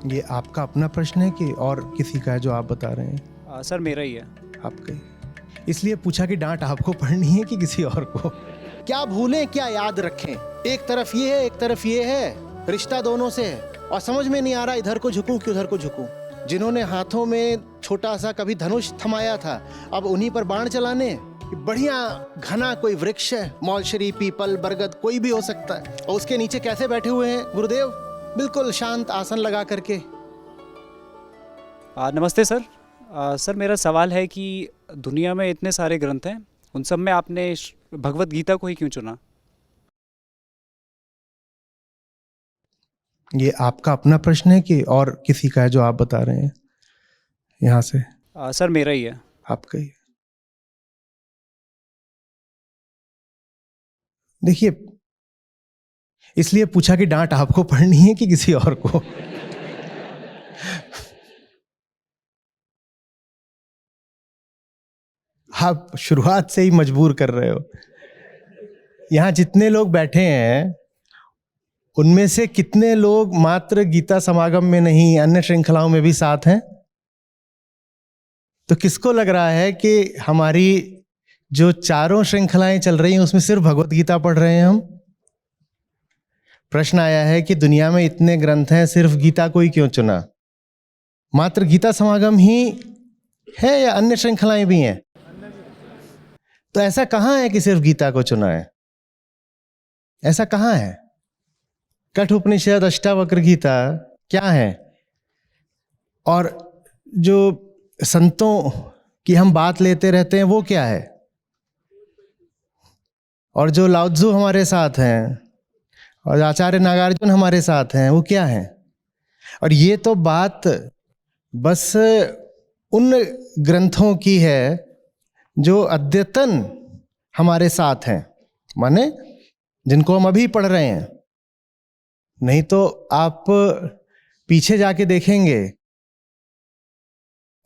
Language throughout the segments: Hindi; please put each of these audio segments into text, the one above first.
ये आपका अपना प्रश्न है कि और किसी का है जो आप बता रहे हैं? सर मेरा ही है। आपका ही। इसलिए पूछा कि डांट आपको पढ़नी है कि किसी और को? क्या भूलें क्या याद रखें, एक तरफ ये है एक तरफ ये है, रिश्ता दोनों से है और समझ में नहीं आ रहा इधर को झुकूं कि उधर को झुकूं। जिन्होंने हाथों में छोटा सा कभी धनुष थमाया था, अब उन्हीं पर बाण चलाने। बढ़िया घना कोई वृक्ष है, मौलशरी, पीपल, बरगद, कोई भी हो सकता है, और उसके नीचे कैसे बैठे हुए हैं गुरुदेव? बिल्कुल शांत आसन लगा करके। नमस्ते सर। सर मेरा सवाल है कि दुनिया में इतने सारे ग्रंथ हैं, उन सब में आपने भगवत गीता को ही क्यों चुना? ये आपका अपना प्रश्न है कि और किसी का है जो आप बता रहे हैं यहाँ से? सर मेरा ही है। आपका ही। देखिए, इसलिए पूछा कि डांट आपको पढ़नी है कि किसी और को? आप शुरुआत से ही मजबूर कर रहे हो। यहां जितने लोग बैठे हैं उनमें से कितने लोग मात्र गीता समागम में नहीं, अन्य श्रृंखलाओं में भी साथ हैं? तो किसको लग रहा है कि हमारी जो चारों श्रृंखलाएं चल रही हैं उसमें सिर्फ भगवत गीता पढ़ रहे हैं हम? प्रश्न आया है कि दुनिया में इतने ग्रंथ हैं, सिर्फ गीता को ही क्यों चुना? मात्र गीता समागम ही है या अन्य श्रृंखलाएं भी हैं? तो ऐसा कहां है कि सिर्फ गीता को चुना है? ऐसा कहां है? कठोपनिषद, अष्टावक्र गीता क्या है? और जो संतों की हम बात लेते रहते हैं वो क्या है? और जो लाओ त्ज़ु हमारे साथ हैं और आचार्य नागार्जुन हमारे साथ हैं वो क्या है? और ये तो बात बस उन ग्रंथों की है जो अद्यतन हमारे साथ हैं, माने जिनको हम अभी पढ़ रहे हैं। नहीं तो आप पीछे जाके देखेंगे,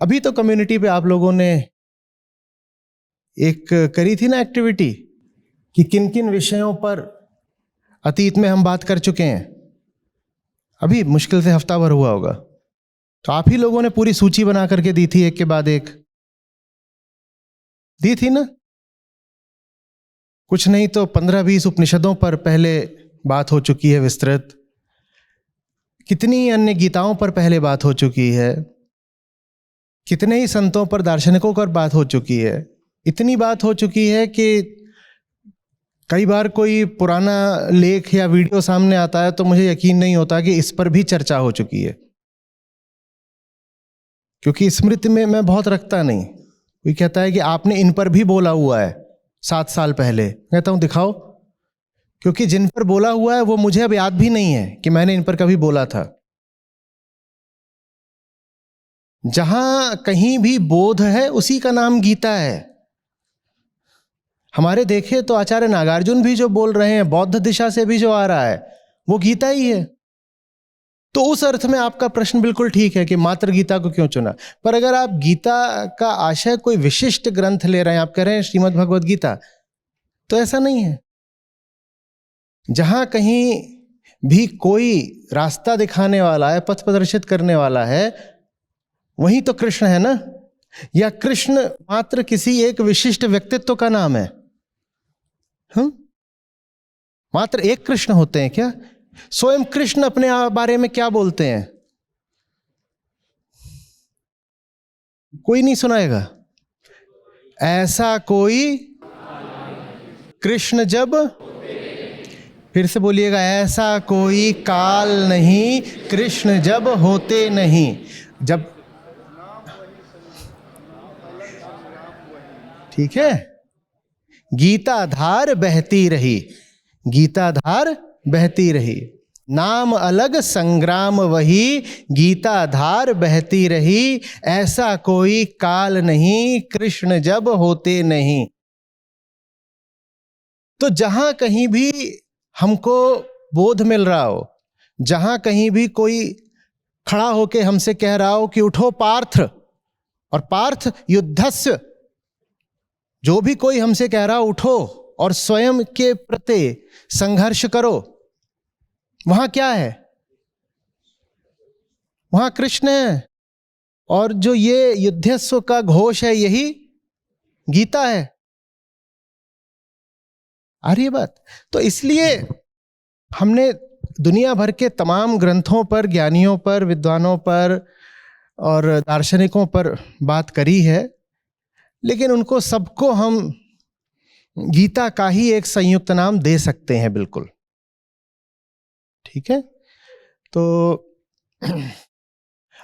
अभी तो कम्युनिटी पे आप लोगों ने एक करी थी ना एक्टिविटी कि किन किन विषयों पर अतीत में हम बात कर चुके हैं। अभी मुश्किल से हफ्ता भर हुआ होगा, तो आप ही लोगों ने पूरी सूची बना करके दी थी, एक के बाद एक दी थी ना। कुछ नहीं तो 15-20 उपनिषदों पर पहले बात हो चुकी है विस्तृत, कितनी अन्य गीताओं पर पहले बात हो चुकी है, कितने ही संतों पर, दार्शनिकों पर बात हो चुकी है। इतनी बात हो चुकी है कि कई बार कोई पुराना लेख या वीडियो सामने आता है तो मुझे यकीन नहीं होता कि इस पर भी चर्चा हो चुकी है, क्योंकि स्मृति में मैं बहुत रखता नहीं। कोई कहता है कि आपने इन पर भी बोला हुआ है 7 साल पहले, कहता हूं दिखाओ, क्योंकि जिन पर बोला हुआ है वो मुझे अब याद भी नहीं है कि मैंने इन पर कभी बोला था। जहां कहीं भी बोध है उसी का नाम गीता है। हमारे देखे तो आचार्य नागार्जुन भी जो बोल रहे हैं, बौद्ध दिशा से भी जो आ रहा है, वो गीता ही है। तो उस अर्थ में आपका प्रश्न बिल्कुल ठीक है कि मात्र गीता को क्यों चुना। पर अगर आप गीता का आशय कोई विशिष्ट ग्रंथ ले रहे हैं, आप कह रहे हैं श्रीमद् भगवद गीता, तो ऐसा नहीं है। जहां कहीं भी कोई रास्ता दिखाने वाला है, पथ प्रदर्शित करने वाला है, वही तो कृष्ण है ना। या कृष्ण मात्र किसी एक विशिष्ट व्यक्तित्व का नाम है? मात्र एक कृष्ण होते हैं क्या? स्वयं कृष्ण अपने बारे में क्या बोलते हैं? कोई नहीं सुनाएगा। ऐसा कोई कृष्ण जब, फिर से बोलिएगा, ऐसा कोई काल नहीं कृष्ण जब होते नहीं। जब, ठीक है, गीता धार बहती रही, गीता धार बहती रही, नाम अलग संग्राम वही, गीता धार बहती रही, ऐसा कोई काल नहीं कृष्ण जब होते नहीं। तो जहां कहीं भी हमको बोध मिल रहा हो, जहां कहीं भी कोई खड़ा होके हमसे कह रहा हो कि उठो पार्थ, और पार्थ युद्धस्य, जो भी कोई हमसे कह रहा हो उठो और स्वयं के प्रति संघर्ष करो, वहां क्या है? वहां कृष्ण है, और जो ये युद्धस्व का घोष है यही गीता है। आ रही है बात? तो इसलिए हमने दुनिया भर के तमाम ग्रंथों पर, ज्ञानियों पर, विद्वानों पर और दार्शनिकों पर बात करी है, लेकिन उनको सबको हम गीता का ही एक संयुक्त नाम दे सकते हैं, बिल्कुल। ठीक है? तो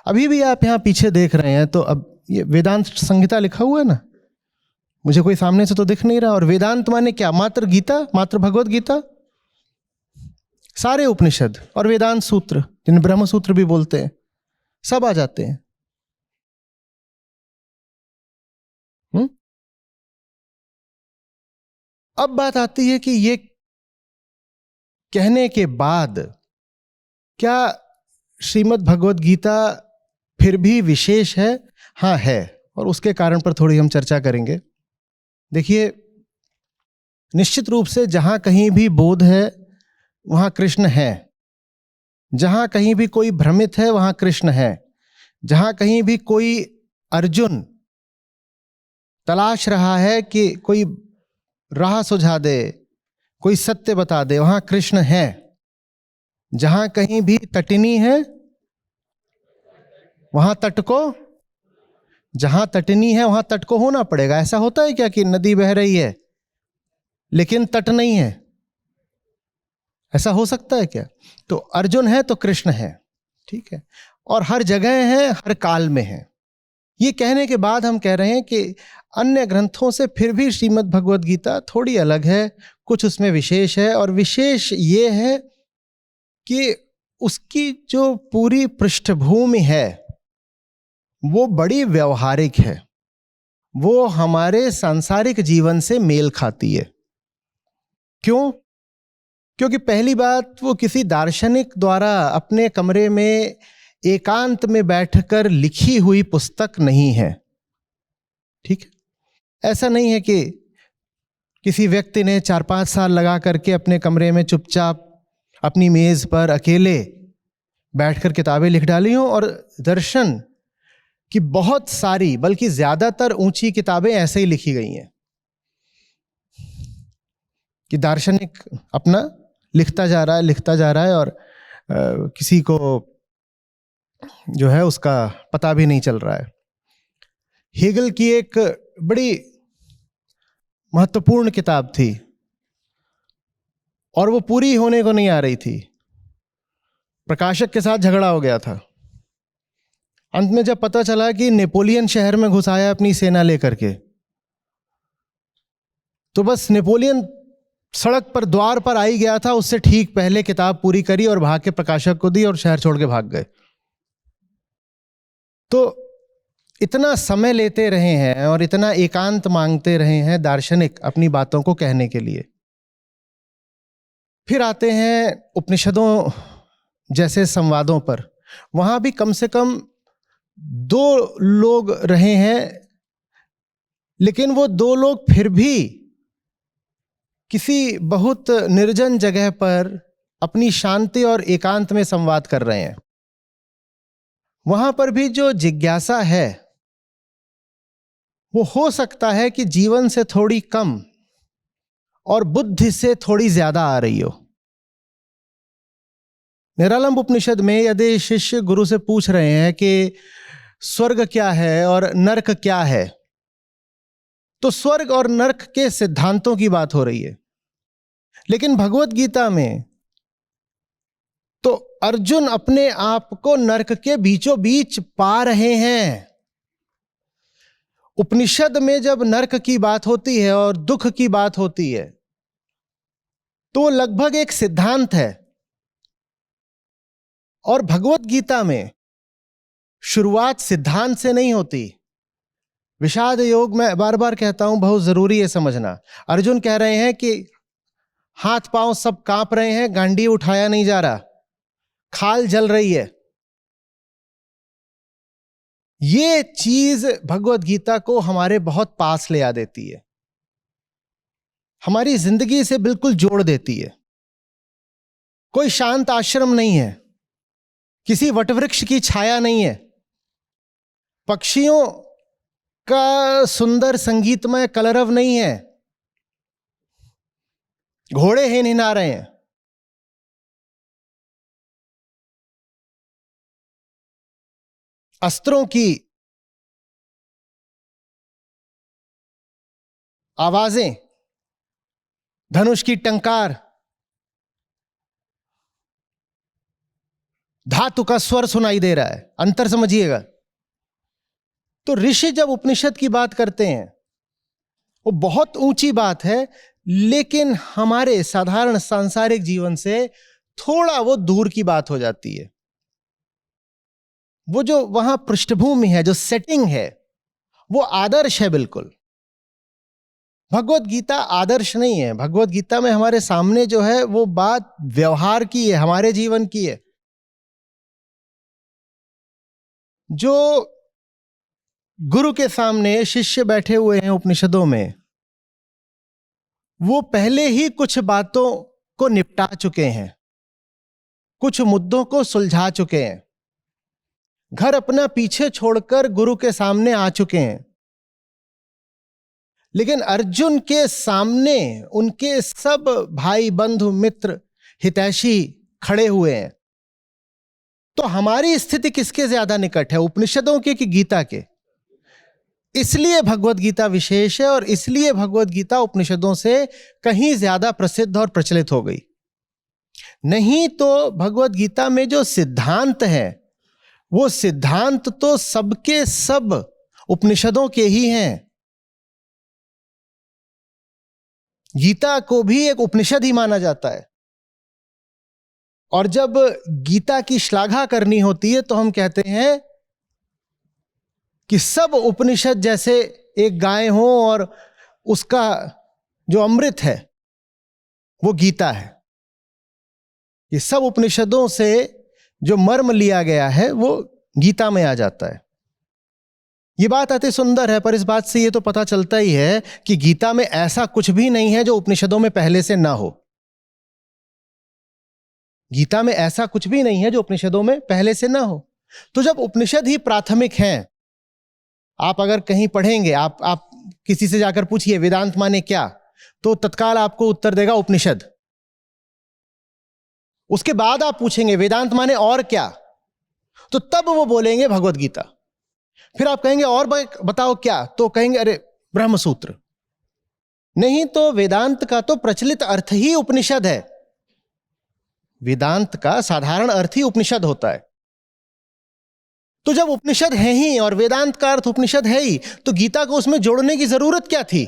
अभी भी आप यहां पीछे देख रहे हैं, तो अब ये वेदांत संहिता लिखा हुआ है ना, मुझे कोई सामने से तो दिख नहीं रहा। और वेदांत माने क्या? मात्र गीता, मात्र भगवत गीता, सारे उपनिषद और वेदांत सूत्र, जिन्हें ब्रह्म सूत्र भी बोलते हैं, सब आ जाते हैं। अब बात आती है कि ये कहने के बाद क्या श्रीमद् भगवत गीता फिर भी विशेष है? हाँ है, और उसके कारण पर थोड़ी हम चर्चा करेंगे। देखिए, निश्चित रूप से जहां कहीं भी बोध है वहां कृष्ण है, जहां कहीं भी कोई भ्रमित है वहां कृष्ण है, जहां कहीं भी कोई अर्जुन तलाश रहा है कि कोई राह सुझा दे, कोई सत्य बता दे, वहां कृष्ण है। जहां कहीं भी तटिनी है वहां तट को, जहां तटिनी है वहां तट को होना पड़ेगा। ऐसा होता है क्या कि नदी बह रही है लेकिन तट नहीं है? ऐसा हो सकता है क्या? तो अर्जुन है तो कृष्ण है, ठीक है, और हर जगह है, हर काल में है। ये कहने के बाद हम कह रहे हैं कि अन्य ग्रंथों से फिर भी श्रीमद् भगवत गीता थोड़ी अलग है, कुछ उसमें विशेष है। और विशेष ये है कि उसकी जो पूरी पृष्ठभूमि है वो बड़ी व्यवहारिक है, वो हमारे सांसारिक जीवन से मेल खाती है। क्यों? क्योंकि पहली बात, वो किसी दार्शनिक द्वारा अपने कमरे में एकांत में बैठकर लिखी हुई पुस्तक नहीं है। ठीक है? ऐसा नहीं है कि किसी व्यक्ति ने 4-5 साल लगा करके अपने कमरे में चुपचाप अपनी मेज पर अकेले बैठकर किताबें लिख डाली हों। और दर्शन की बहुत सारी, बल्कि ज्यादातर ऊंची किताबें ऐसे ही लिखी गई हैं कि दार्शनिक अपना लिखता जा रहा है और किसी को जो है उसका पता भी नहीं चल रहा है। हेगल की एक बड़ी महत्वपूर्ण किताब थी और वो पूरी होने को नहीं आ रही थी, प्रकाशक के साथ झगड़ा हो गया था। अंत में जब पता चला कि नेपोलियन शहर में घुस आया अपनी सेना लेकर के, तो बस नेपोलियन सड़क पर, द्वार पर आई गया था, उससे ठीक पहले किताब पूरी करी और भाग के प्रकाशक को दी और शहर छोड़ के भाग गए। तो इतना समय लेते रहे हैं और इतना एकांत मांगते रहे हैं दार्शनिक अपनी बातों को कहने के लिए। फिर आते हैं उपनिषदों जैसे संवादों पर, वहां भी कम से कम 2 लोग रहे हैं, लेकिन वो 2 लोग फिर भी किसी बहुत निर्जन जगह पर अपनी शांति और एकांत में संवाद कर रहे हैं। वहां पर भी जो जिज्ञासा है वो हो सकता है कि जीवन से थोड़ी कम और बुद्धि से थोड़ी ज्यादा आ रही हो। निरालंब उपनिषद में यदि शिष्य गुरु से पूछ रहे हैं कि स्वर्ग क्या है और नरक क्या है, तो स्वर्ग और नरक के सिद्धांतों की बात हो रही है। लेकिन भगवत गीता में तो अर्जुन अपने आप को नरक के बीचों बीच पा रहे हैं। उपनिषद में जब नरक की बात होती है और दुख की बात होती है तो वो लगभग एक सिद्धांत है, और भगवत गीता में शुरुआत सिद्धांत से नहीं होती। विषाद योग में बार बार कहता हूं, बहुत जरूरी है समझना। अर्जुन कह रहे हैं कि हाथ पांव सब कांप रहे हैं, गांडी उठाया नहीं जा रहा, खाल जल रही है। ये चीज भगवत गीता को हमारे बहुत पास ले आ देती है, हमारी जिंदगी से बिल्कुल जोड़ देती है। कोई शांत आश्रम नहीं है, किसी वटवृक्ष की छाया नहीं है, पक्षियों का सुंदर संगीतमय कलरव नहीं है, घोड़े हिनहिना रहे हैं, अस्त्रों की आवाजें, धनुष की टंकार, धातु का स्वर सुनाई दे रहा है। अंतर समझिएगा। तो ऋषि जब उपनिषद की बात करते हैं वो बहुत ऊंची बात है, लेकिन हमारे साधारण सांसारिक जीवन से थोड़ा वो दूर की बात हो जाती है। वो जो वहां पृष्ठभूमि है, जो सेटिंग है, वो आदर्श है बिल्कुल। भगवत गीता आदर्श नहीं है। भगवत गीता में हमारे सामने जो है वो बात व्यवहार की है, हमारे जीवन की है। जो गुरु के सामने शिष्य बैठे हुए हैं उपनिषदों में, वो पहले ही कुछ बातों को निपटा चुके हैं, कुछ मुद्दों को सुलझा चुके हैं, घर अपना पीछे छोड़कर गुरु के सामने आ चुके हैं। लेकिन अर्जुन के सामने उनके सब भाई बंधु मित्र हितैषी खड़े हुए हैं। तो हमारी स्थिति किसके ज्यादा निकट है, उपनिषदों के कि गीता के? इसलिए भगवत गीता विशेष है और इसलिए भगवत गीता उपनिषदों से कहीं ज्यादा प्रसिद्ध और प्रचलित हो गई। नहीं तो भगवत गीता में जो सिद्धांत है वो सिद्धांत तो सबके सब उपनिषदों के ही हैं। गीता को भी एक उपनिषद ही माना जाता है। और जब गीता की श्लाघा करनी होती है तो हम कहते हैं कि सब उपनिषद जैसे एक गाय हो और उसका जो अमृत है वो गीता है। ये सब उपनिषदों से जो मर्म लिया गया है वो गीता में आ जाता है। ये बात अति सुंदर है, पर इस बात से ये तो पता चलता ही है कि गीता में ऐसा कुछ भी नहीं है जो उपनिषदों में पहले से ना हो। गीता में ऐसा कुछ भी नहीं है जो उपनिषदों में पहले से ना हो। तो जब उपनिषद ही प्राथमिक हैं, आप अगर कहीं पढ़ेंगे, आप किसी से जाकर पूछिए वेदांत माने क्या, तो तत्काल आपको उत्तर देगा उपनिषद। उसके बाद आप पूछेंगे वेदांत माने और क्या, तो तब वो बोलेंगे भगवत गीता। फिर आप कहेंगे और बताओ क्या, तो कहेंगे अरे ब्रह्म सूत्र। नहीं तो वेदांत का तो प्रचलित अर्थ ही उपनिषद है। वेदांत का साधारण अर्थ ही उपनिषद होता है। तो जब उपनिषद है ही और वेदांत का अर्थ उपनिषद है ही, तो गीता को उसमें जोड़ने की जरूरत क्या थी?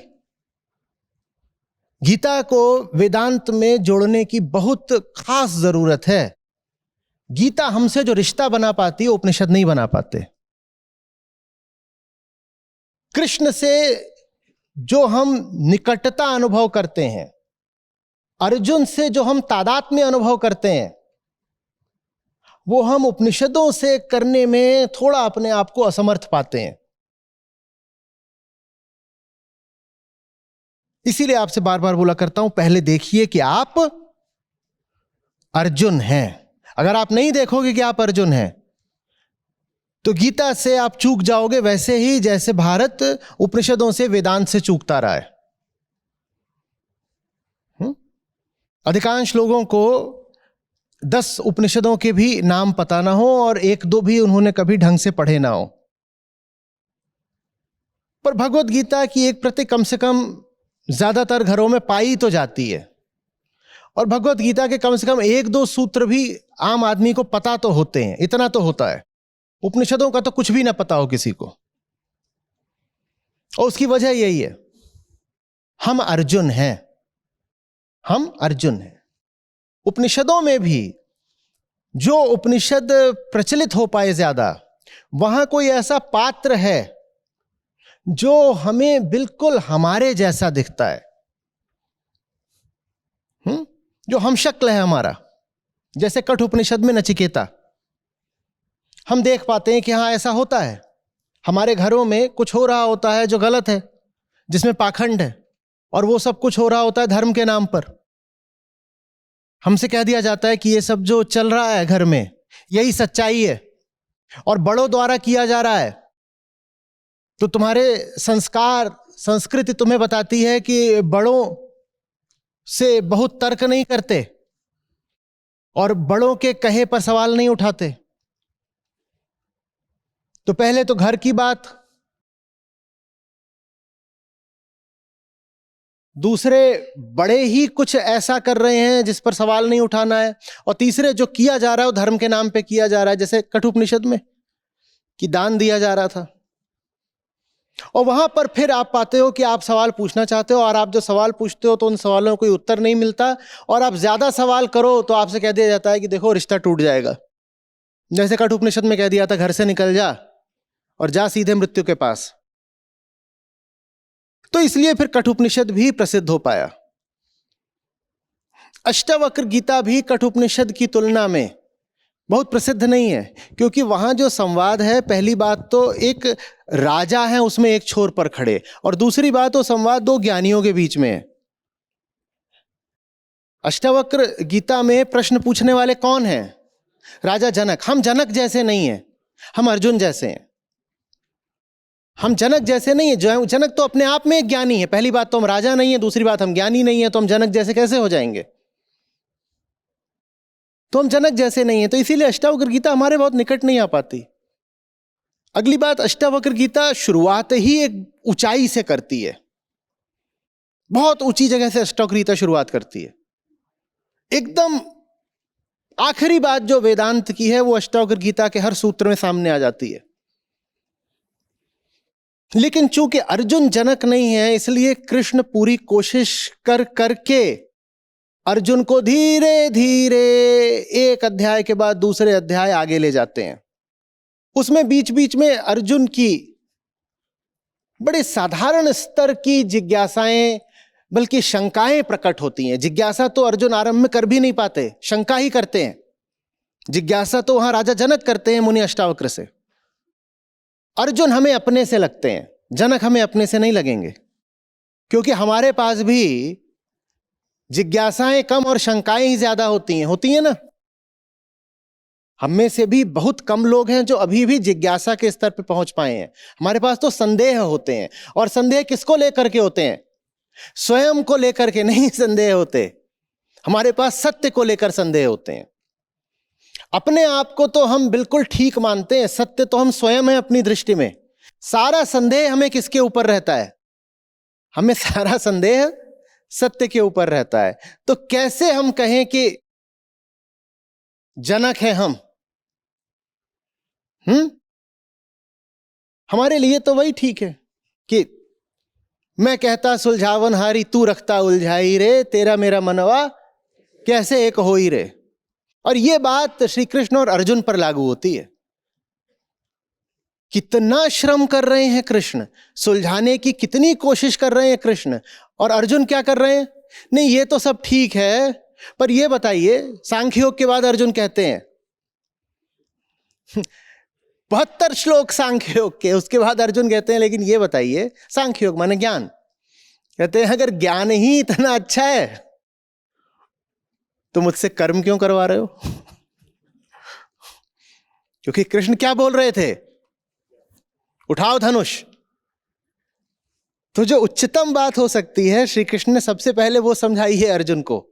गीता को वेदांत में जोड़ने की बहुत खास जरूरत है। गीता हमसे जो रिश्ता बना पाती है उपनिषद नहीं बना पाते। कृष्ण से जो हम निकटता अनुभव करते हैं, अर्जुन से जो हम तादात्म्य अनुभव करते हैं, वो हम उपनिषदों से करने में थोड़ा अपने आप को असमर्थ पाते हैं। इसीलिए आपसे बार बार बोला करता हूं, पहले देखिए कि आप अर्जुन हैं। अगर आप नहीं देखोगे कि आप अर्जुन हैं तो गीता से आप चूक जाओगे, वैसे ही जैसे भारत उपनिषदों से वेदांत से चूकता रहा है। अधिकांश लोगों को 10 उपनिषदों के भी नाम पता ना हो और 1-2 भी उन्होंने कभी ढंग से पढ़े ना हो। पर भगवत गीता की एक प्रति कम से कम ज्यादातर घरों में पाई तो जाती है, और भगवत गीता के कम से कम 1-2 सूत्र भी आम आदमी को पता तो होते हैं, इतना तो होता है। उपनिषदों का तो कुछ भी ना पता हो किसी को। और उसकी वजह यही है, हम अर्जुन हैं। हम अर्जुन हैं। उपनिषदों में भी जो उपनिषद प्रचलित हो पाए ज्यादा, वहां कोई ऐसा पात्र है जो हमें बिल्कुल हमारे जैसा दिखता है, जो हम शक्ल है हमारा। जैसे कठोपनिषद में नचिकेता, हम देख पाते हैं कि हाँ ऐसा होता है। हमारे घरों में कुछ हो रहा होता है जो गलत है, जिसमें पाखंड है, और वो सब कुछ हो रहा होता है धर्म के नाम पर। हमसे कह दिया जाता है कि ये सब जो चल रहा है घर में, यही सच्चाई है और बड़ों द्वारा किया जा रहा है। तो तुम्हारे संस्कार, संस्कृति तुम्हें बताती है कि बड़ों से बहुत तर्क नहीं करते और बड़ों के कहे पर सवाल नहीं उठाते। तो पहले तो घर की बात, दूसरे बड़े ही कुछ ऐसा कर रहे हैं जिस पर सवाल नहीं उठाना है, और तीसरे जो किया जा रहा है वो धर्म के नाम पे किया जा रहा है, जैसे कठोपनिषद में कि दान दिया जा रहा था। और वहां पर फिर आप पाते हो कि आप सवाल पूछना चाहते हो और आप जो सवाल पूछते हो तो उन सवालों में कोई उत्तर नहीं मिलता, और आप ज्यादा सवाल करो तो आपसे कह दिया जाता है कि देखो रिश्ता टूट जाएगा। जैसे कठोपनिषद में कह दिया था घर से निकल जा और जा सीधे मृत्यु के पास। तो इसलिए फिर कठोपनिषद भी प्रसिद्ध हो पाया। अष्टावक्र गीता भी कठोपनिषद की तुलना में बहुत प्रसिद्ध नहीं है, क्योंकि वहां जो संवाद है, पहली बात तो एक राजा है उसमें एक छोर पर खड़े, और दूसरी बात तो संवाद दो ज्ञानियों के बीच में है। अष्टावक्र गीता में प्रश्न पूछने वाले कौन हैं? राजा जनक। हम जनक जैसे नहीं हैं, हम अर्जुन जैसे हैं। हम जनक जैसे नहीं है। जनक तो अपने आप में एक ज्ञानी है। पहली बात तो हम राजा नहीं है, दूसरी बात हम ज्ञानी नहीं है, तो हम जनक जैसे कैसे हो जाएंगे? तो हम जनक जैसे नहीं है, तो इसीलिए अष्टावक्र गीता हमारे बहुत निकट नहीं आ पाती। अगली बात, अष्टावक्र गीता शुरुआत ही एक ऊंचाई से करती है, बहुत ऊंची जगह से अष्टावक्र गीता शुरुआत करती है। एकदम आखिरी बात जो वेदांत की है वो अष्टावक्र गीता के हर सूत्र में सामने आ जाती है। लेकिन चूंकि अर्जुन जनक नहीं है, इसलिए कृष्ण पूरी कोशिश कर करके अर्जुन को धीरे धीरे एक अध्याय के बाद दूसरे अध्याय आगे ले जाते हैं। उसमें बीच बीच में अर्जुन की बड़े साधारण स्तर की जिज्ञासाएं, बल्कि शंकाएं प्रकट होती हैं। जिज्ञासा तो अर्जुन आरंभ में कर भी नहीं पाते, शंका ही करते हैं। जिज्ञासा तो वहां राजा जनक करते हैं मुनि अष्टावक्र से। अर्जुन हमें अपने से लगते हैं, जनक हमें अपने से नहीं लगेंगे, क्योंकि हमारे पास भी जिज्ञासाएं कम और शंकाएं ही ज्यादा होती हैं ना। हम में से भी बहुत कम लोग हैं जो अभी भी जिज्ञासा के स्तर पर पहुंच पाए हैं। हमारे पास तो संदेह होते हैं, और संदेह किसको लेकर के होते हैं? स्वयं को लेकर के नहीं संदेह होते। हमारे पास सत्य को लेकर संदेह होते हैं। अपने आप को तो हम बिल्कुल ठीक मानते हैं, सत्य तो हम स्वयं हैं अपनी दृष्टि में। सारा संदेह हमें किसके ऊपर रहता है? हमें सारा संदेह सत्य के ऊपर रहता है। तो कैसे हम कहें कि जनक है हम? हमारे लिए तो वही ठीक है कि मैं कहता सुलझावन हारी, तू रखता उलझाई रे, तेरा मेरा मनवा कैसे एक होई रे। और ये बात श्री कृष्ण और अर्जुन पर लागू होती है। कितना श्रम कर रहे हैं कृष्ण, सुलझाने की कितनी कोशिश कर रहे हैं कृष्ण, और अर्जुन क्या कर रहे हैं? नहीं, ये तो सब ठीक है, पर ये बताइए, सांख्य योग के बाद अर्जुन कहते हैं 72 श्लोक सांख्य योग के, उसके बाद अर्जुन कहते हैं लेकिन ये बताइए, सांख्य योग माने ज्ञान, कहते हैं अगर ज्ञान ही इतना अच्छा है तो मुझसे कर्म क्यों करवा रहे हो? क्योंकि कृष्ण क्या बोल रहे थे? उठाओ धनुष। तो जो उच्चतम बात हो सकती है, श्री कृष्ण ने सबसे पहले वो समझाई है अर्जुन को,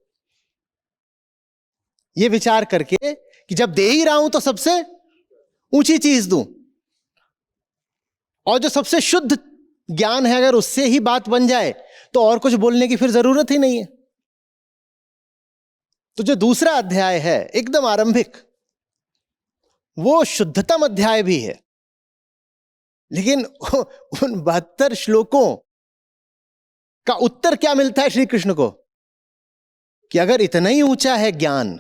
ये विचार करके कि जब दे ही रहा हूं तो सबसे ऊंची चीज दूं, और जो सबसे शुद्ध ज्ञान है अगर उससे ही बात बन जाए तो और कुछ बोलने की फिर जरूरत ही नहीं है। तो जो दूसरा अध्याय है एकदम आरंभिक, वो शुद्धतम अध्याय भी है, लेकिन उन 72 श्लोकों का उत्तर क्या मिलता है श्री कृष्ण को कि अगर इतना ही ऊंचा है ज्ञान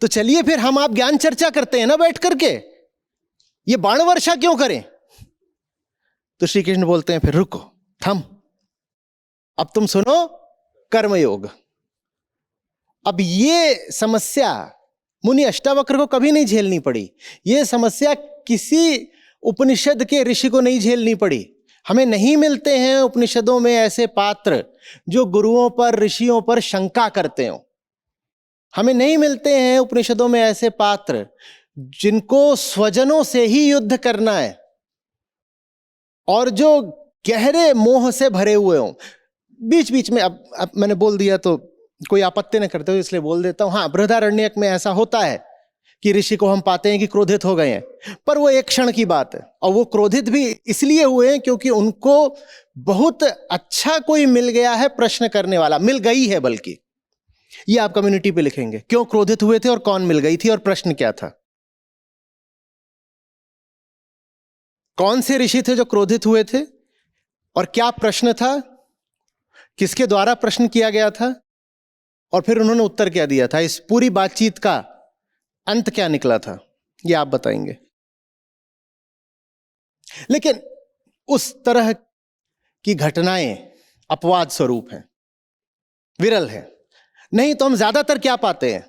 तो चलिए फिर हम आप ज्ञान चर्चा करते हैं ना बैठ करके, ये बाण वर्षा क्यों करें? तो श्री कृष्ण बोलते हैं फिर रुको, थम, अब तुम सुनो कर्मयोग। अब ये समस्या मुनि अष्टावक्र को कभी नहीं झेलनी पड़ी, ये समस्या किसी उपनिषद के ऋषि को नहीं झेलनी पड़ी। हमें नहीं मिलते हैं उपनिषदों में ऐसे पात्र जो गुरुओं पर, ऋषियों पर शंका करते हो। हमें नहीं मिलते हैं उपनिषदों में ऐसे पात्र जिनको स्वजनों से ही युद्ध करना है और जो गहरे मोह से भरे हुए हों। बीच बीच में अब मैंने बोल दिया तो कोई आपत्ति न करते हो, इसलिए बोल देता हूं। हाँ, बृहदारण्यक में ऐसा होता है कि ऋषि को हम पाते हैं कि क्रोधित हो गए हैं, पर वो एक क्षण की बात है। और वो क्रोधित भी इसलिए हुए हैं क्योंकि उनको बहुत अच्छा कोई मिल गया है प्रश्न करने वाला, मिल गई है बल्कि। ये आप कम्युनिटी पे लिखेंगे क्यों क्रोधित हुए थे और कौन मिल गई थी और प्रश्न क्या था। कौन से ऋषि थे जो क्रोधित हुए थे और क्या प्रश्न था, किसके द्वारा प्रश्न किया गया था और फिर उन्होंने उत्तर क्या दिया था। इस पूरी बातचीत का अंत क्या निकला था, ये आप बताएंगे। लेकिन उस तरह की घटनाएं अपवाद स्वरूप हैं, विरल है। नहीं तो हम ज्यादातर क्या पाते हैं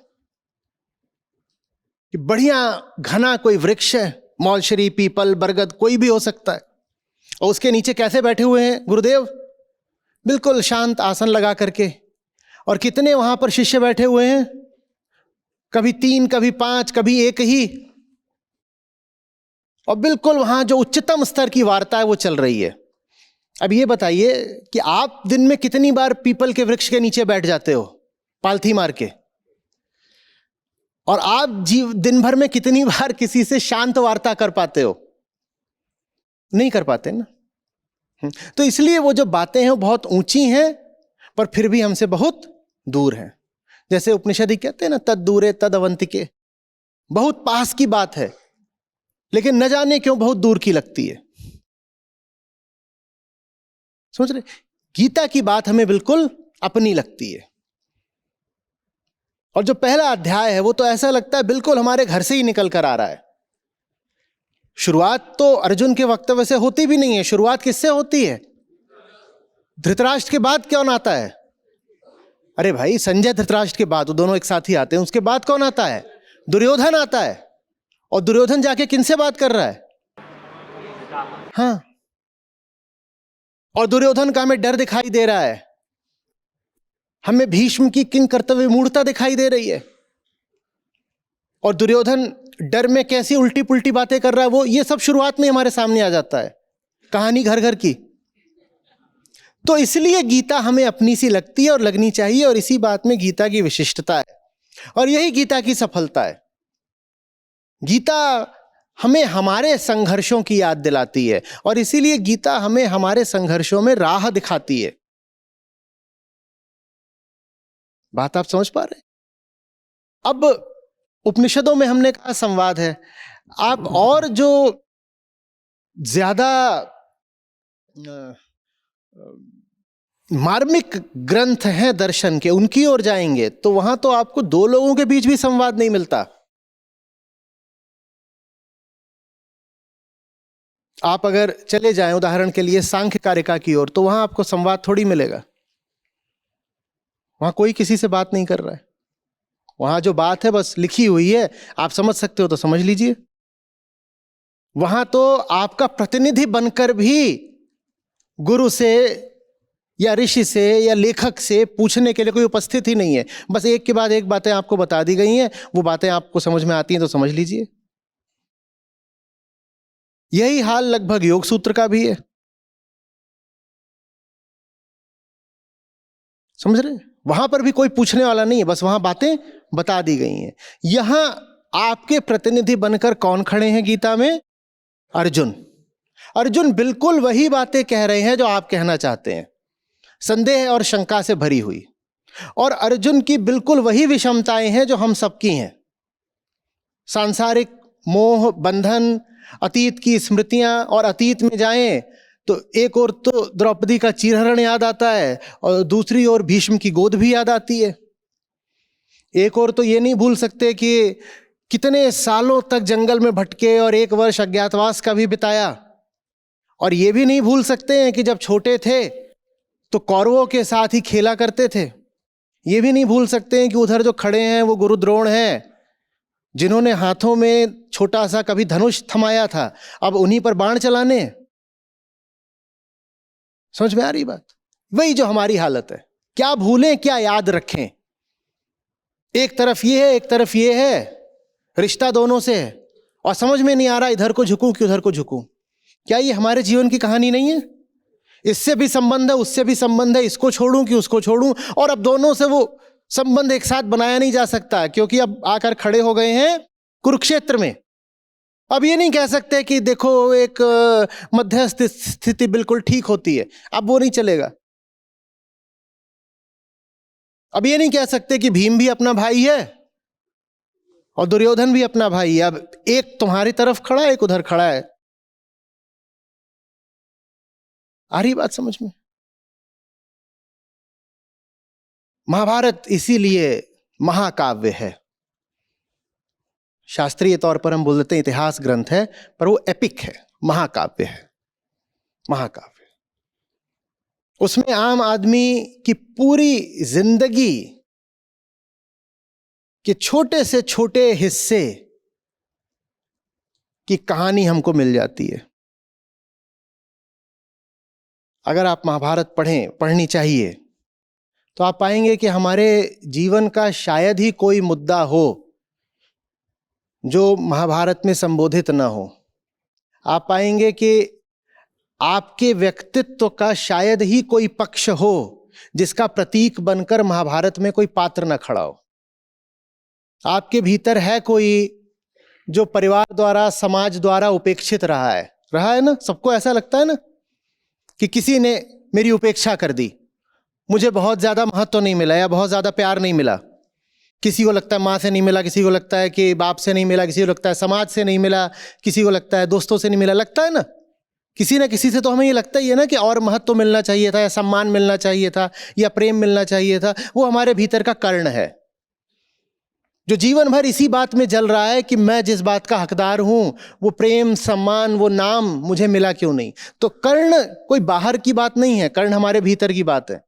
कि बढ़िया घना कोई वृक्ष है, मौलशरी, पीपल, बरगद, कोई भी हो सकता है, और उसके नीचे कैसे बैठे हुए हैं गुरुदेव, बिल्कुल शांत आसन लगा करके। और कितने वहां पर शिष्य बैठे हुए हैं, कभी 3, कभी 5, कभी एक ही। और बिल्कुल वहां जो उच्चतम स्तर की वार्ता है वो चल रही है। अब ये बताइए कि आप दिन में कितनी बार पीपल के वृक्ष के नीचे बैठ जाते हो पालथी मार के, और आप दिन भर में कितनी बार किसी से शांत वार्ता कर पाते हो? नहीं कर पाते ना। तो इसलिए वो जो बातें हैं वो बहुत ऊंची हैं पर फिर भी हमसे बहुत दूर हैं। जैसे उपनिषद कहते हैं ना, तद दूरे तद अवंतिके, बहुत पास की बात है लेकिन न जाने क्यों बहुत दूर की लगती है। समझ रहे? गीता की बात हमें बिल्कुल अपनी लगती है। और जो पहला अध्याय है वो तो ऐसा लगता है बिल्कुल हमारे घर से ही निकल कर आ रहा है। शुरुआत तो अर्जुन के वक्तव्य से होती भी नहीं है। शुरुआत किससे होती है? धृतराष्ट्र के बाद कौन आता है? अरे भाई, संजय धृतराष्ट्र के बाद, वो दोनों एक साथ ही आते हैं। उसके बाद कौन आता है? दुर्योधन आता है। और दुर्योधन जाके किनसे बात कर रहा है? हाँ, और दुर्योधन का हमें डर दिखाई दे रहा है, हमें भीष्म की किन कर्तव्य मूर्ता दिखाई दे रही है। और दुर्योधन डर में कैसी उल्टी पुल्टी बातें कर रहा है, वो ये सब शुरुआत में हमारे सामने आ जाता है, कहानी घर घर की। तो इसलिए गीता हमें अपनी सी लगती है और लगनी चाहिए, और इसी बात में गीता की विशिष्टता है और यही गीता की सफलता है। गीता हमें हमारे संघर्षों की याद दिलाती है और इसीलिए गीता हमें हमारे संघर्षों में राह दिखाती है। बात आप समझ पा रहे? अब उपनिषदों में हमने कहा संवाद है। आप और जो ज्यादा मार्मिक ग्रंथ हैं दर्शन के, उनकी ओर जाएंगे तो वहां तो आपको दो लोगों के बीच भी संवाद नहीं मिलता। आप अगर चले जाएं उदाहरण के लिए सांख्य कारिका की ओर, तो वहां आपको संवाद थोड़ी मिलेगा। वहां कोई किसी से बात नहीं कर रहा है। वहां जो बात है बस लिखी हुई है, आप समझ सकते हो तो समझ लीजिए। वहां तो आपका प्रतिनिधि बनकर भी गुरु से या ऋषि से या लेखक से पूछने के लिए कोई उपस्थित ही नहीं है। बस एक के बाद एक बातें आपको बता दी गई हैं, वो बातें आपको समझ में आती हैं तो समझ लीजिए। यही हाल लगभग योग सूत्र का भी है। समझ रहे? वहां पर भी कोई पूछने वाला नहीं है, बस वहां बातें बता दी गई हैं। यहां आपके प्रतिनिधि बनकर कौन खड़े हैं गीता में? अर्जुन। अर्जुन बिल्कुल वही बातें कह रहे हैं जो आप कहना चाहते हैं, संदेह और शंका से भरी हुई। और अर्जुन की बिल्कुल वही विषमताएं हैं जो हम सबकी हैं। सांसारिक मोह, बंधन, अतीत की स्मृतियां, और अतीत में जाएं तो एक ओर तो द्रौपदी का चीरहरण याद आता है और दूसरी ओर भीष्म की गोद भी याद आती है। एक ओर तो ये नहीं भूल सकते कि कितने सालों तक जंगल में भटके और 1 वर्ष अज्ञातवास का भी बिताया। और ये भी नहीं भूल सकते हैं कि जब छोटे थे तो कौरवों के साथ ही खेला करते थे। ये भी नहीं भूल सकते हैं कि उधर जो खड़े हैं वो गुरु द्रोण हैं, जिन्होंने हाथों में छोटा सा कभी धनुष थमाया था, अब उन्हीं पर बाण चलाने। समझ में आ रही बात? वही जो हमारी हालत है। क्या भूलें क्या याद रखें, एक तरफ ये है, एक तरफ ये है, रिश्ता दोनों से है, और समझ में नहीं आ रहा इधर को झुकूं कि उधर को झुकूं। क्या ये हमारे जीवन की कहानी नहीं है? इससे भी संबंध है, उससे भी संबंध है, इसको छोड़ूं कि उसको छोड़ूं, और अब दोनों से वो संबंध एक साथ बनाया नहीं जा सकता, क्योंकि अब आकर खड़े हो गए हैं कुरुक्षेत्र में। अब ये नहीं कह सकते कि देखो एक मध्यस्थ स्थिति बिल्कुल ठीक होती है, अब वो नहीं चलेगा। अब ये नहीं कह सकते कि भीम भी अपना भाई है और दुर्योधन भी अपना भाई है, अब एक तुम्हारी तरफ खड़ा है, एक उधर खड़ा है। आ रही बात समझ में? महाभारत इसीलिए महाकाव्य है। शास्त्रीय तौर पर हम बोलते हैं इतिहास ग्रंथ है, पर वो एपिक है, महाकाव्य है, महाकाव्य। उसमें आम आदमी की पूरी जिंदगी के छोटे से छोटे हिस्से की कहानी हमको मिल जाती है। अगर आप महाभारत पढ़नी चाहिए, तो आप पाएंगे कि हमारे जीवन का शायद ही कोई मुद्दा हो जो महाभारत में संबोधित ना हो। आप पाएंगे कि आपके व्यक्तित्व का शायद ही कोई पक्ष हो जिसका प्रतीक बनकर महाभारत में कोई पात्र ना खड़ा हो। आपके भीतर है कोई जो परिवार द्वारा, समाज द्वारा उपेक्षित रहा है ना? सबको ऐसा लगता है ना कि किसी ने मेरी उपेक्षा कर दी, मुझे बहुत ज्यादा महत्व नहीं मिला या बहुत ज्यादा प्यार नहीं मिला। किसी को लगता है माँ से नहीं मिला, किसी को लगता है कि बाप से नहीं मिला, किसी को लगता है समाज से नहीं मिला, किसी को लगता है दोस्तों से नहीं मिला। लगता है ना किसी से तो हमें ये लगता ही है ना कि और महत्व मिलना चाहिए था, या सम्मान मिलना चाहिए था, या प्रेम मिलना चाहिए था। वो हमारे भीतर का कर्ण है जो जीवन भर इसी बात में जल रहा है कि मैं जिस बात का हकदार हूं, वो प्रेम, सम्मान, वो नाम मुझे मिला क्यों नहीं। तो कर्ण कोई बाहर की बात नहीं है, कर्ण हमारे भीतर की बात है।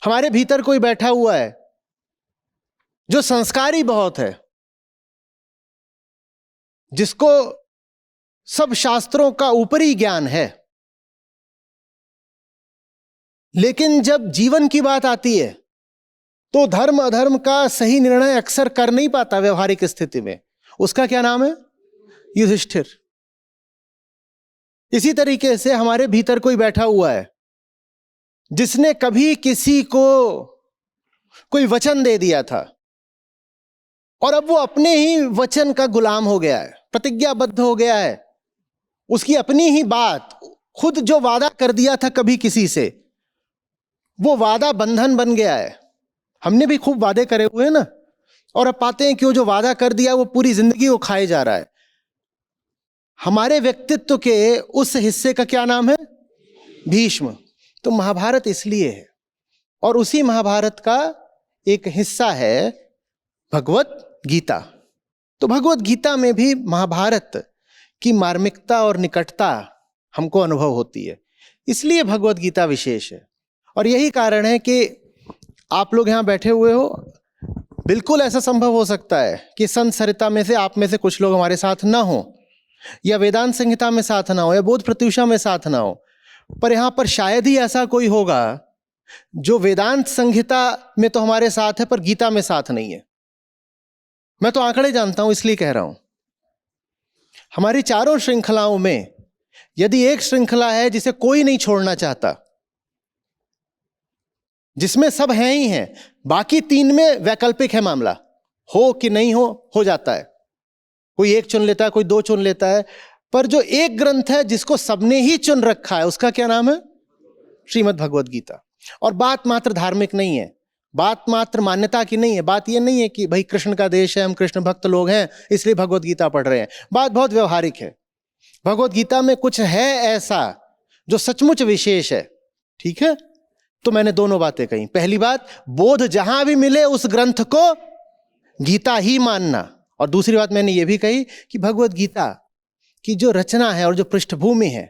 हमारे भीतर कोई बैठा हुआ है जो संस्कारी बहुत है, जिसको सब शास्त्रों का ऊपरी ज्ञान है, लेकिन जब जीवन की बात आती है तो धर्म अधर्म का सही निर्णय अक्सर कर नहीं पाता व्यवहारिक स्थिति में। उसका क्या नाम है? युधिष्ठिर। इसी तरीके से हमारे भीतर कोई बैठा हुआ है जिसने कभी किसी को कोई वचन दे दिया था और अब वो अपने ही वचन का गुलाम हो गया है, प्रतिज्ञाबद्ध हो गया है। उसकी अपनी ही बात, खुद जो वादा कर दिया था कभी किसी से, वो वादा बंधन बन गया है। हमने भी खूब वादे करे हुए हैं ना, और अब पाते हैं कि वो जो वादा कर दिया वो पूरी जिंदगी वो खाए जा रहा है। हमारे व्यक्तित्व के उस हिस्से का क्या नाम है? भीष्म। तो महाभारत इसलिए है, और उसी महाभारत का एक हिस्सा है भगवत गीता। तो भगवत गीता में भी महाभारत की मार्मिकता और निकटता हमको अनुभव होती है, इसलिए भगवत गीता विशेष है। और यही कारण है कि आप लोग यहां बैठे हुए हो। बिल्कुल ऐसा संभव हो सकता है कि संत सरिता में से आप में से कुछ लोग हमारे साथ ना हो, या वेदांत संहिता में साथ ना हो, या बोध प्रत्युषा में साथ ना हो, पर यहां पर शायद ही ऐसा कोई होगा जो वेदांत संहिता में तो हमारे साथ है पर गीता में साथ नहीं है। मैं तो आंकड़े जानता हूं, इसलिए कह रहा हूं। हमारी चारों श्रृंखलाओं में यदि एक श्रृंखला है जिसे कोई नहीं छोड़ना चाहता, जिसमें सब हैं ही हैं, बाकी तीन में वैकल्पिक है मामला, हो कि नहीं हो जाता है। कोई एक चुन लेता है, कोई दो चुन लेता है, पर जो एक ग्रंथ है जिसको सबने ही चुन रखा है, उसका क्या नाम है? श्रीमद् भगवद गीता। और बात मात्र धार्मिक नहीं है, बात मात्र मान्यता की नहीं है। बात यह नहीं है कि भाई कृष्ण का देश है, हम कृष्ण भक्त लोग हैं इसलिए भगवद गीता पढ़ रहे हैं। बात बहुत व्यवहारिक है। भगवद गीता में कुछ है ऐसा जो सचमुच विशेष है, ठीक है? तो मैंने दोनों बातें कही। पहली बात, बोध जहां भी मिले उस ग्रंथ को गीता ही मानना। और दूसरी बात मैंने ये भी कही कि भगवद गीता की जो रचना है और जो पृष्ठभूमि है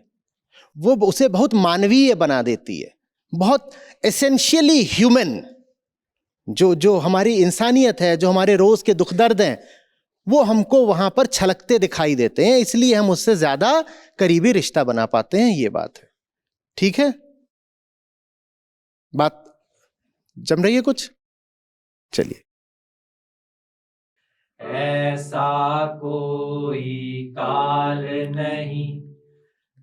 वो उसे बहुत मानवीय बना देती है, बहुत एसेंशियली ह्यूमन। जो हमारी इंसानियत है, जो हमारे रोज के दुख दर्द हैं, वो हमको वहां पर छलकते दिखाई देते हैं, इसलिए हम उससे ज्यादा करीबी रिश्ता बना पाते हैं। ये बात है, ठीक है? बात जम रही है कुछ? चलिए। ऐसा कोई काल नहीं,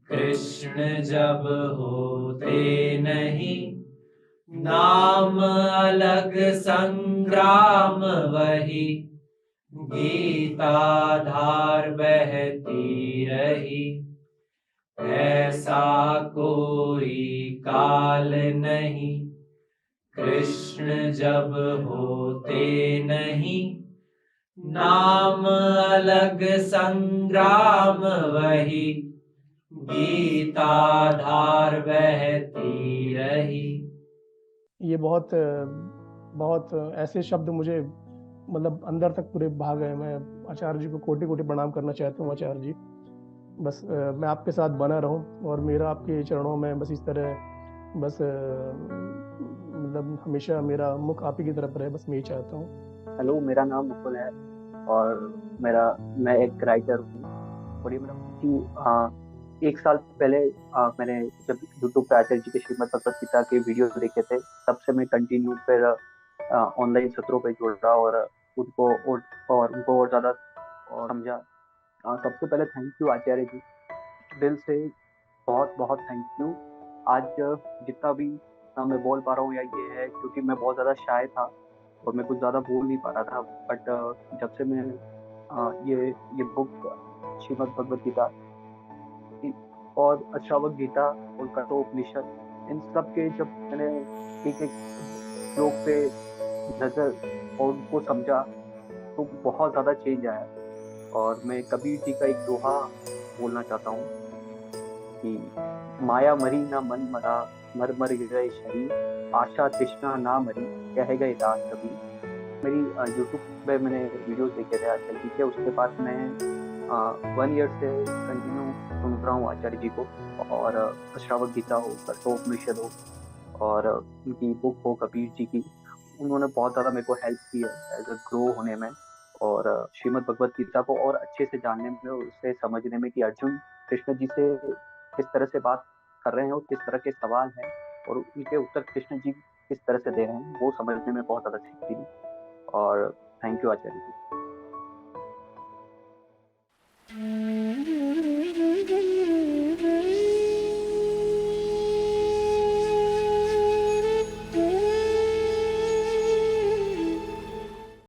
कृष्ण जब होते नहीं, नाम अलग संग्राम वही, गीता धार बहती रही। ऐसा कोई काल नहीं, कृष्ण जब होते नहीं, नाम अलग संग्राम वही, गीता धार बहती रही। ये बहुत ऐसे शब्द मुझे मतलब अंदर तक पूरे भा गए। मैं आचार्य जी को कोटि-कोटि प्रणाम करना चाहता हूँ आचार्य जी। बस मैं आपके साथ बना रहूँ और मेरा आपके चरणों में बस इस तरह बस मतलब हमेशा मेरा मुख आप ही की तरफ रहे, बस मैं यही चाहता हूँ। हेलो, मेरा नाम मुकुल है और मैं एक राइटर हूँ और ये मेरा कि 1 साल पहले मैंने जब यूट्यूब पे आचार्य जी के श्रीमद् भगवत गीता के वीडियो देखे थे, तब से मैं कंटिन्यू फिर ऑनलाइन सत्रों पे जुड़ा और उनको और ज़्यादा और समझा। सबसे पहले थैंक यू आचार्य जी, दिल से बहुत-बहुत थैंक यू। आज जितना भी मैं बोल पा रहा हूँ या ये है क्योंकि मैं बहुत ज़्यादा शाय था और मैं कुछ ज़्यादा बोल नहीं पा रहा था। बट जब से मैं ये बुक श्रीमद् भगवत गीता और अष्टावक्र गीता और कठोपनिषद इन सब के जब मैंने एक-एक श्लोक पे नज़र और उनको समझा तो बहुत ज़्यादा चेंज आया। और मैं कबीर जी का एक दोहा बोलना चाहता हूँ कि माया मरी ना मन मरा, मर मर गए शरीर, आशा तृष्णा ना मरी, कह गए दास कबीर। मेरी यूट्यूब पे मैंने वीडियोस देखे थे आचार्य जी के, उसके बाद मैं 1 ईयर से कंटिन्यू सुन रहा हूँ आचार्य जी को और अष्टावक्र गीता हो, कठोपनिषद हो और उनकी बुक हो कबीर जी की, उन्होंने बहुत ज़्यादा मेरे को हेल्प की है एज़ अ ग्रो होने में और श्रीमद् भगवत गीता को और अच्छे से जानने में और उसे समझने में कि अर्जुन कृष्ण जी से किस तरह से बात कर रहे हैं और किस तरह के सवाल हैं और उनके उत्तर कृष्ण जी किस तरह से दे रहे हैं, वो समझने में बहुत ज़्यादा सीख मिली। और थैंक यू आचार्य जी।